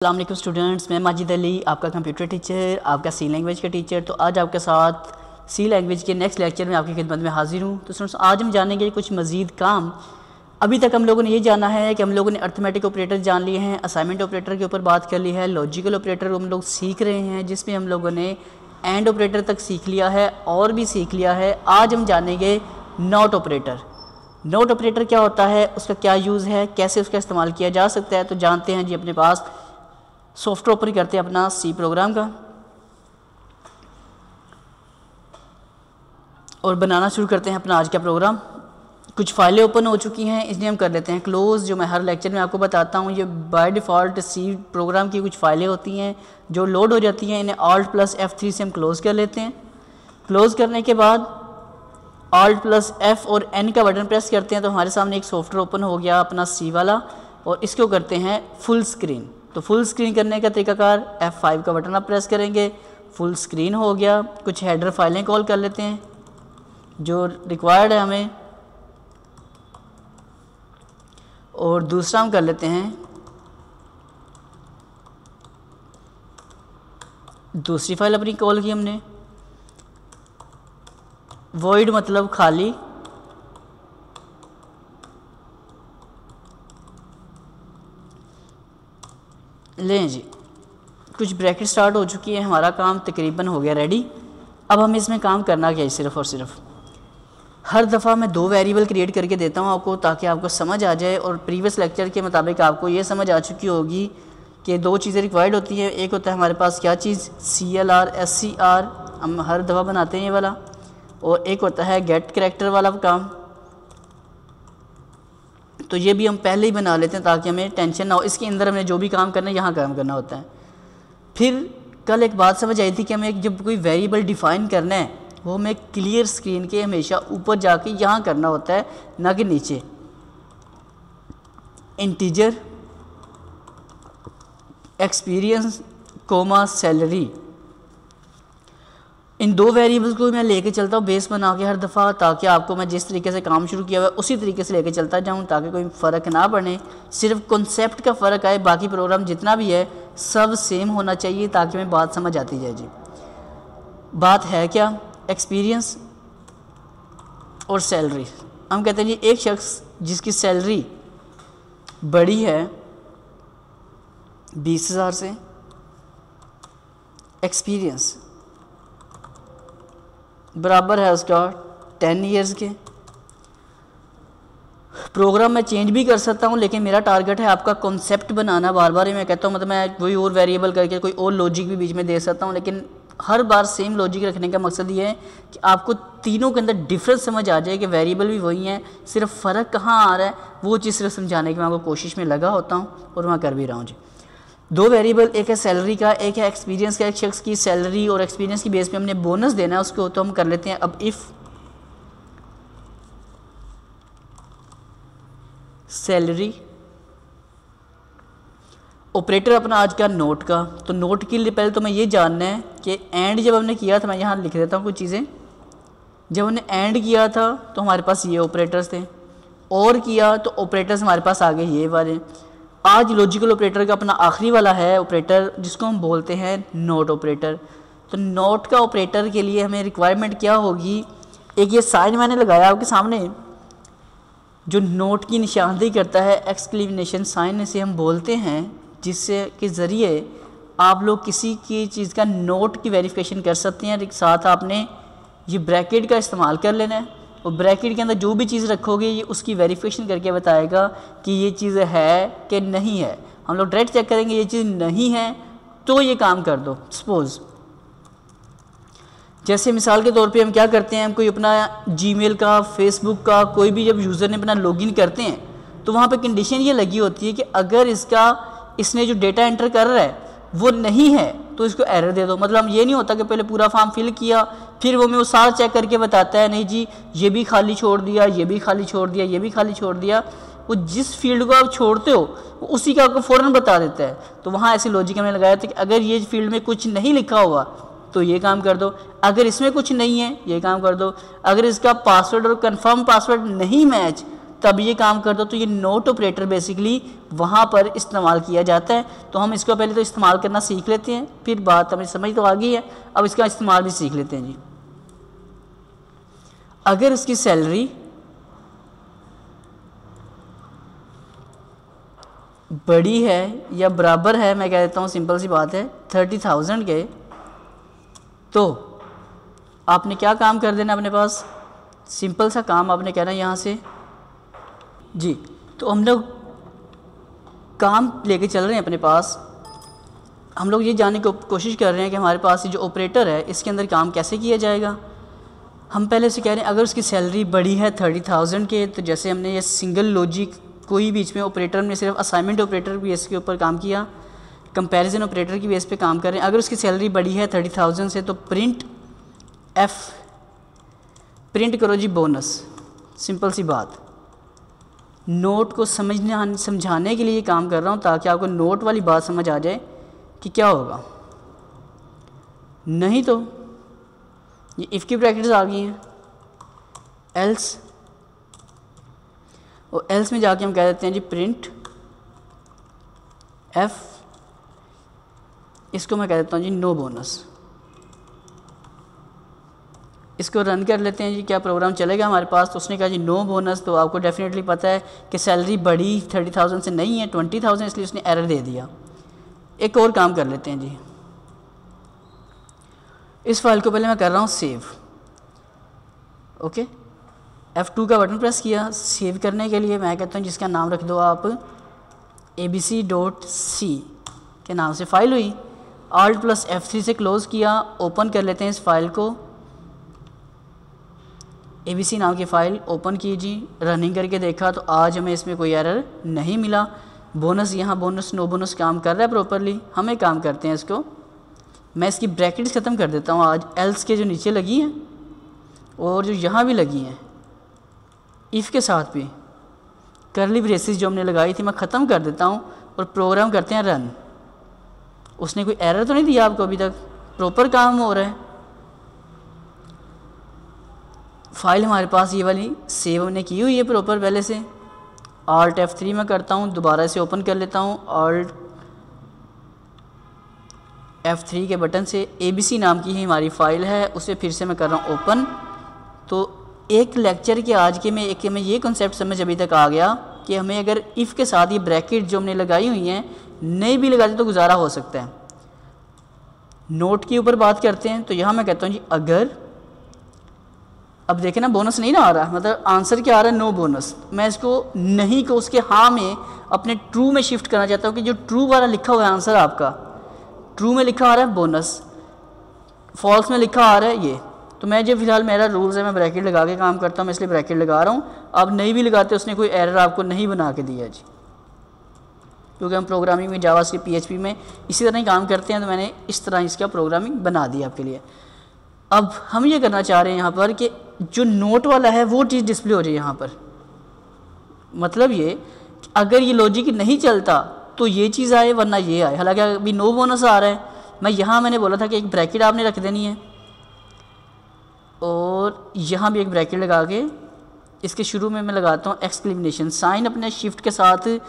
अस्सलाम वालेकुम स्टूडेंट्स, मैं माजिद अली आपका कंप्यूटर टीचर, आपका सी लैंग्वेज का टीचर। तो आज आपके साथ सी लैंग्वेज के नेक्स्ट लेक्चर में आपकी खिदमत में हाजिर हूँ। तो स्टूडेंट्स, आज हम जानेंगे कुछ मज़ीद काम। अभी तक हम लोगों ने ये जाना है कि हम लोगों ने अर्थमेटिक ऑपरेटर जान लिए हैं, असाइनमेंट ऑपरेटर के ऊपर बात कर ली है, लॉजिकल ऑपरेटर हम लोग सीख रहे हैं जिसमें हम लोगों ने एंड ऑपरेटर तक सीख लिया है और भी सीख लिया है। आज हम जानेंगे नॉट ऑपरेटर। नॉट ऑपरेटर क्या होता है, उसका क्या यूज़ है, कैसे उसका इस्तेमाल किया जा सकता है। तो जानते हैं जी, अपने पास सॉफ्टवेयर ओपन करते हैं अपना सी प्रोग्राम का और बनाना शुरू करते हैं अपना आज का प्रोग्राम। कुछ फाइलें ओपन हो चुकी हैं, इसलिए हम कर लेते हैं क्लोज़। जो मैं हर लेक्चर में आपको बताता हूँ, ये बाय डिफ़ॉल्ट सी प्रोग्राम की कुछ फाइलें होती हैं जो लोड हो जाती हैं, इन्हें Alt+F3 से हम क्लोज़ कर लेते हैं। क्लोज़ करने के बाद Alt+F और N का बटन प्रेस करते हैं तो हमारे सामने एक सॉफ्टवेयर ओपन हो गया अपना सी वाला, और इसको करते हैं फुल स्क्रीन। तो फुल स्क्रीन करने का तरीकाकार F5 का बटन आप प्रेस करेंगे, फुल स्क्रीन हो गया। कुछ हेडर फाइलें कॉल कर लेते हैं जो रिक्वायर्ड है हमें, और दूसरा हम कर लेते हैं दूसरी फाइल अपनी कॉल की हमने, वॉइड मतलब खाली, लें जी। कुछ ब्रैकेट स्टार्ट हो चुकी है, हमारा काम तकरीबन हो गया रेडी। अब हमें इसमें काम करना क्या है, सिर्फ़ और सिर्फ हर दफ़ा मैं 2 वेरिएबल क्रिएट करके देता हूँ आपको, ताकि आपको समझ आ जाए। और प्रीवियस लेक्चर के मुताबिक आपको ये समझ आ चुकी होगी कि 2 चीज़ें रिक्वायर्ड होती हैं। एक होता है हमारे पास क्या चीज़, CLR SCR, हम हर दफ़ा बनाते हैं ये वाला, और एक होता है गेट करैक्टर वाला काम। तो ये भी हम पहले ही बना लेते हैं ताकि हमें टेंशन ना हो। इसके अंदर हमने जो भी काम करना है यहाँ काम करना होता है। फिर कल एक बात समझ आई थी कि हमें जब कोई वेरिएबल डिफ़ाइन करना है वो हमें क्लियर स्क्रीन के हमेशा ऊपर जाके यहाँ करना होता है, ना कि नीचे। इंटीजर एक्सपीरियंस कोमा सैलरी, इन 2 वेरिएबल्स को मैं लेके चलता हूँ बेस बना के हर दफ़ा, ताकि आपको मैं जिस तरीके से काम शुरू किया हुआ है उसी तरीके से लेके चलता जाऊँ, ताकि कोई फ़र्क ना पड़े, सिर्फ कॉन्सेप्ट का फ़र्क आए। बाकी प्रोग्राम जितना भी है सब सेम होना चाहिए, ताकि हमें बात समझ आती जाए जी। बात है क्या, एक्सपीरियंस और सैलरी। हम कहते हैं जी, एक शख्स जिसकी सैलरी बड़ी है 20,000 से, एक्सपीरियंस बराबर है उसका 10 ईयर्स के। प्रोग्राम मैं चेंज भी कर सकता हूँ, लेकिन मेरा टारगेट है आपका कॉन्सेप्ट बनाना। बार बार मैं कहता हूँ, मतलब मैं कोई और वेरिएबल करके कोई और लॉजिक भी बीच में दे सकता हूँ, लेकिन हर बार सेम लॉजिक रखने का मकसद ये है कि आपको तीनों के अंदर डिफरेंस समझ आ जाए कि वेरिएबल भी वही हैं, सिर्फ फ़र्क कहाँ आ रहा है वो चीज़ सिर्फ समझाने की मैं आपको कोशिश में लगा होता हूँ और मैं कर भी रहा हूँ जी। 2 वेरिएबल, एक है सैलरी का, एक है एक्सपीरियंस का। एक शख्स की सैलरी और एक्सपीरियंस की बेस पे हमने बोनस देना है उसको, तो हम कर लेते हैं अब इफ़ सैलरी। ऑपरेटर अपना आज का नोट का, तो नोट के लिए पहले तो मैं ये जानना है कि एंड जब हमने किया था, मैं यहाँ लिख देता हूँ कुछ चीज़ें। जब हमने एंड किया था तो हमारे पास ये ऑपरेटर्स थे, और किया तो ऑपरेटर्स हमारे पास आ गए ये वाले। आज लॉजिकल ऑपरेटर का अपना आखिरी वाला है ऑपरेटर, जिसको हम बोलते हैं नोट ऑपरेटर। तो नोट का ऑपरेटर के लिए हमें रिक्वायरमेंट क्या होगी, एक ये साइन मैंने लगाया आपके सामने जो नोट की निशानदेही करता है, एक्सक्लेमेशन साइन इसे हम बोलते हैं, जिससे के ज़रिए आप लोग किसी की चीज़ का नोट की वेरिफिकेशन कर सकते हैं। साथ आपने ये ब्रैकेट का इस्तेमाल कर लेना है, और ब्रैकेट के अंदर जो भी चीज़ रखोगे ये उसकी वेरिफिकेशन करके बताएगा कि ये चीज़ है कि नहीं है। हम लोग डायरेक्ट चेक करेंगे ये चीज़ नहीं है तो ये काम कर दो। सपोज़ जैसे मिसाल के तौर पे हम क्या करते हैं, हम कोई अपना जीमेल का, फेसबुक का, कोई भी जब यूज़र ने अपना लॉगिन करते हैं तो वहाँ पे कंडीशन ये लगी होती है कि अगर इसने जो डेटा एंटर कर रहा है वो नहीं है तो इसको एरर दे दो। मतलब हम ये नहीं होता कि पहले पूरा फॉर्म फिल किया फिर वो सारा चेक करके बताता है नहीं जी ये भी खाली छोड़ दिया, ये भी खाली छोड़ दिया, ये भी खाली छोड़ दिया। वो जिस फील्ड को आप छोड़ते हो वो उसी का आपको फ़ौरन बता देता है। तो वहाँ ऐसी लॉजिक हमने लगाया था कि अगर ये फील्ड में कुछ नहीं लिखा हुआ तो ये काम कर दो, अगर इसमें कुछ नहीं है ये काम कर दो, अगर इसका पासवर्ड और कंफर्म पासवर्ड नहीं मैच तब ये काम कर दो, तो ये नोट ऑपरेटर बेसिकली वहाँ पर इस्तेमाल किया जाता है। तो हम इसको पहले तो इस्तेमाल करना सीख लेते हैं, फिर बात हमें समझ तो आ गई है, अब इसका इस्तेमाल भी सीख लेते हैं जी। अगर उसकी सैलरी बड़ी है या बराबर है, मैं कह देता हूँ सिंपल सी बात है 30,000 के, तो आपने क्या काम कर देना अपने पास, सिंपल सा काम आपने कहना यहाँ से जी। तो हम लोग काम लेके चल रहे हैं अपने पास, हम लोग ये जानने की कोशिश कर रहे हैं कि हमारे पास ये जो ऑपरेटर है इसके अंदर काम कैसे किया जाएगा। हम पहले से कह रहे हैं अगर उसकी सैलरी बड़ी है 30,000 के, तो जैसे हमने ये सिंगल लॉजिक कोई बीच में ऑपरेटर में सिर्फ असाइनमेंट ऑपरेटर की बेस के ऊपर काम किया, कंपैरिजन ऑपरेटर की बेस पे काम कर रहे हैं। अगर उसकी सैलरी बड़ी है 30,000 से, तो प्रिंट करो जी बोनस, सिंपल सी बात। नोट को समझाने के लिए ये काम कर रहा हूँ ताकि आपको नोट वाली बात समझ आ जाए कि क्या होगा। नहीं तो ये इफ़ की ब्रैकेट्स आ गई हैं, एल्स, और एल्स में जाके हम कह देते हैं जी प्रिंट एफ, इसको मैं कह देता हूँ जी नो बोनस। इसको रन कर लेते हैं जी, क्या प्रोग्राम चलेगा हमारे पास। तो उसने कहा जी नो बोनस, तो आपको डेफिनेटली पता है कि सैलरी बड़ी 30,000 से नहीं है, 20,000, इसलिए उसने एरर दे दिया। एक और काम कर लेते हैं जी, इस फाइल को पहले मैं कर रहा हूँ सेव, ओके। F2 का बटन प्रेस किया, सेव करने के लिए मैं कहता हूँ जिसका नाम रख दो आप abc.c के नाम से फ़ाइल हुई। Alt+F3 से क्लोज़ किया, ओपन कर लेते हैं इस फाइल को, ABC नाम की फ़ाइल ओपन कीजिए। रनिंग करके देखा तो आज हमें इसमें कोई एरर नहीं मिला। बोनस यहाँ बोनस नो बोनस काम कर रहा है प्रॉपरली। हम एक काम करते हैं, इसको मैं इसकी ब्रैकेट्स ख़त्म कर देता हूँ आज, एल्स के जो नीचे लगी हैं और जो यहाँ भी लगी हैं, इफ़ के साथ भी करली ब्रेसेस जो हमने लगाई थी मैं ख़त्म कर देता हूँ और प्रोग्राम करते हैं रन। उसने कोई एरर तो नहीं दिया आपको अभी तक, प्रॉपर काम हो रहा है। फाइल हमारे पास ये वाली सेव हमने की हुई है प्रॉपर पहले से। Alt+F3 में करता हूँ, दोबारा से ओपन कर लेता हूँ Alt+F3 के बटन से। ABC नाम की ही हमारी फ़ाइल है, उसे फिर से मैं कर रहा हूँ ओपन। तो एक लेक्चर के आज के में एक में ये कॉन्सेप्ट समझ अभी तक आ गया कि हमें अगर इफ़ के साथ ये ब्रैकेट जो हमने लगाई हुई हैं नहीं भी लगाते तो गुजारा हो सकता है। नोट के ऊपर बात करते हैं, तो यहाँ मैं कहता हूँ जी अगर, अब देखें ना बोनस नहीं ना आ रहा, मतलब आंसर क्या आ रहा है नो बोनस। मैं इसको नहीं को उसके हाँ में अपने ट्रू में शिफ्ट करना चाहता हूँ कि जो ट्रू वाला लिखा हुआ है आंसर आपका, ट्रू में लिखा आ रहा है बोनस, फॉल्स में लिखा आ रहा है ये। तो मैं जो फिलहाल मेरा रूल्स है मैं ब्रैकेट लगा के काम करता हूँ, मैं इसलिए ब्रैकेट लगा रहा हूँ। आप नहीं भी लगाते उसने कोई एरर आपको नहीं बना के दिया जी, क्योंकि हम प्रोग्रामिंग में जावास्क्रिप्ट PHP में इसी तरह ही काम करते हैं, तो मैंने इस तरह इसका प्रोग्रामिंग बना दी आपके लिए। अब हम ये करना चाह रहे हैं यहाँ पर कि जो नोट वाला है वो चीज़ डिस्प्ले हो जाए यहाँ पर। मतलब ये अगर ये लॉजिक नहीं चलता तो ये चीज़ आए वरना ये आए। हालांकि अभी नो बोनस आ रहा है, मैं यहाँ मैंने बोला था कि एक ब्रैकेट आपने रख देनी है और यहाँ भी एक ब्रैकेट लगा के इसके शुरू में मैं लगाता हूँ एक्सक्लेमेशन साइन अपने शिफ्ट के साथ।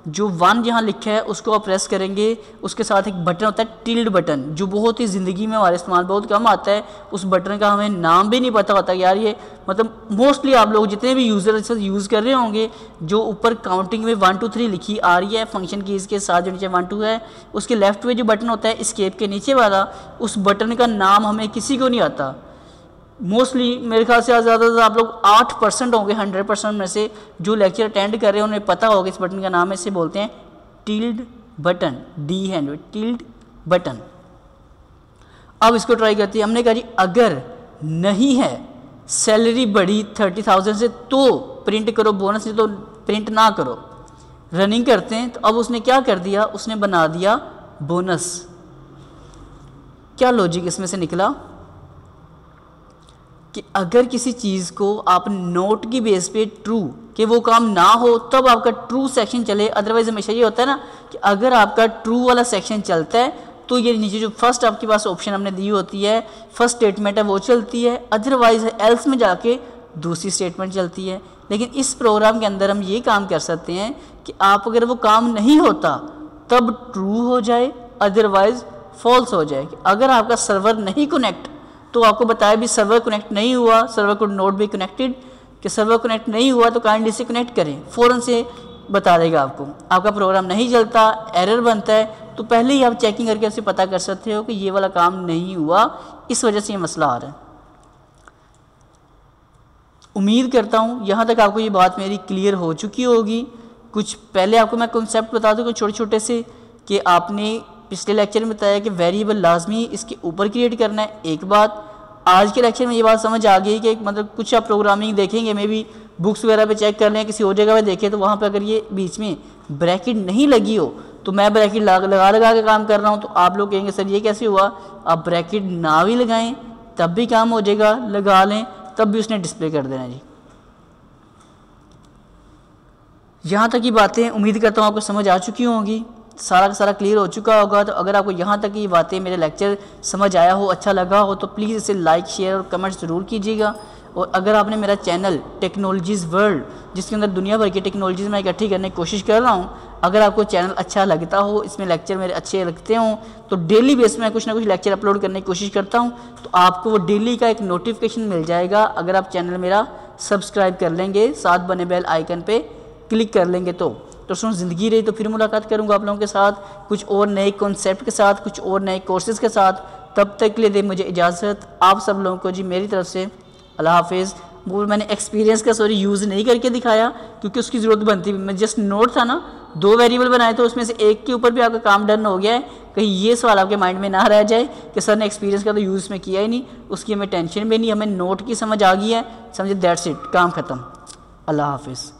जो 1 यहाँ लिखा है उसको आप प्रेस करेंगे, उसके साथ एक बटन होता है टिल्ड बटन, जो बहुत ही ज़िंदगी में हमारे इस्तेमाल बहुत कम आता है। उस बटन का हमें नाम भी नहीं पता होता यार, ये मतलब मोस्टली आप लोग जितने भी यूज़र यूज़ कर रहे होंगे, जो ऊपर काउंटिंग में 1 2 3 लिखी आ रही है फंक्शन की इसके साथ जो नीचे 1 2 है, उसके लेफ्ट में जो बटन होता है एस्केप के नीचे वाला, उस बटन का नाम हमें किसी को नहीं आता। मोस्टली मेरे ख्याल से ज़्यादा से आप लोग 8% होंगे 100% में से जो लेक्चर अटेंड कर रहे हैं उन्हें पता होगा इस बटन का नाम है, इसे बोलते हैं tilde button, D hand tilde button. अब इसको ट्राई करते हैं। हमने कहा जी अगर नहीं है सैलरी बड़ी 30,000 से तो प्रिंट करो बोनस, नहीं तो प्रिंट ना करो। रनिंग करते हैं तो अब उसने क्या कर दिया, उसने बना दिया बोनस। क्या लॉजिक इसमें से निकला कि अगर किसी चीज़ को आप नोट की बेस पे ट्रू कि वो काम ना हो तब आपका ट्रू सेक्शन चले। अदरवाइज हमेशा ये होता है ना कि अगर आपका ट्रू वाला सेक्शन चलता है तो ये नीचे जो फर्स्ट आपके पास ऑप्शन हमने दी होती है, फर्स्ट स्टेटमेंट है वो चलती है, अदरवाइज एल्स में जाके दूसरी स्टेटमेंट चलती है। लेकिन इस प्रोग्राम के अंदर हम ये काम कर सकते हैं कि आप अगर वो काम नहीं होता तब ट्रू हो जाए, अदरवाइज फॉल्स हो जाए। अगर आपका सर्वर नहीं कनेक्ट तो आपको बताया भी सर्वर कनेक्ट नहीं हुआ, server could not be connected, कि सर्वर कनेक्ट नहीं हुआ तो काइंडली से कनेक्ट करें, फ़ौरन से बता देगा आपको। आपका प्रोग्राम नहीं चलता, एरर बनता है, तो पहले ही आप चेकिंग करके उससे पता कर सकते हो कि ये वाला काम नहीं हुआ, इस वजह से ये मसला आ रहा है। उम्मीद करता हूँ यहाँ तक आपको ये बात मेरी क्लियर हो चुकी होगी। कुछ पहले आपको मैं कॉन्सेप्ट बता दूँ कुछ छोटे छोटे से, कि आपने पिछले लेक्चर में बताया कि वेरिएबल लाजमी इसके ऊपर क्रिएट करना है। एक बात आज के लेक्चर में ये बात समझ आ गई कि मतलब कुछ आप प्रोग्रामिंग देखेंगे, मे बी बुक्स वगैरह पे चेक कर लें, किसी और जगह पे देखें तो वहाँ पे अगर ये बीच में ब्रैकेट नहीं लगी हो, तो मैं ब्रैकेट लगा के काम कर रहा हूँ, तो आप लोग कहेंगे सर ये कैसे हुआ। आप ब्रैकेट ना भी लगाएं तब भी काम हो जाएगा, लगा लें तब भी उसने डिस्प्ले कर देना जी। यहाँ तक की बातें उम्मीद करता हूँ आपको समझ आ चुकी होंगी, सारा का सारा क्लियर हो चुका होगा। तो अगर आपको यहाँ तक की बातें मेरे लेक्चर समझ आया हो, अच्छा लगा हो, तो प्लीज़ इसे लाइक शेयर और कमेंट ज़रूर कीजिएगा। और अगर आपने मेरा चैनल टेक्नोलॉजीज़ वर्ल्ड, जिसके अंदर दुनिया भर की टेक्नोलॉजीज़ मैं इकट्ठी करने की कोशिश कर रहा हूँ, अगर आपको चैनल अच्छा लगता हो, इसमें लेक्चर मेरे अच्छे लगते हों, तो डेली बेस में कुछ ना कुछ लेक्चर अपलोड करने की कोशिश करता हूँ, तो आपको वो डेली का एक नोटिफिकेशन मिल जाएगा अगर आप चैनल मेरा सब्सक्राइब कर लेंगे, साथ बने बेल आइकन पे क्लिक कर लेंगे। तो सुन ज़िंदगी रही, तो फिर मुलाकात करूँगा आप लोगों के साथ कुछ और नए कॉन्सेप्ट के साथ, कुछ और नए कोर्सेज़ के साथ। तब तक के लिए दे मुझे इजाज़त। आप सब लोगों को जी मेरी तरफ से अल्लाह हाफिज़। वो मैंने एक्सपीरियंस का यूज़ नहीं करके दिखाया क्योंकि उसकी ज़रूरत बनती, मैं जस्ट नोट था ना, 2 वेरिएबल बनाए तो उसमें से एक के ऊपर भी आपका काम डन हो गया है। कहीं ये सवाल आपके माइंड में ना रह जाए कि सर ने एक्सपीरियंस का तो यूज़ में किया ही नहीं, उसकी हमें टेंशन भी नहीं, हमें नोट की समझ आ गई है, समझे, दैट्स इट, काम ख़त्म। अल्लाह हाफिज़।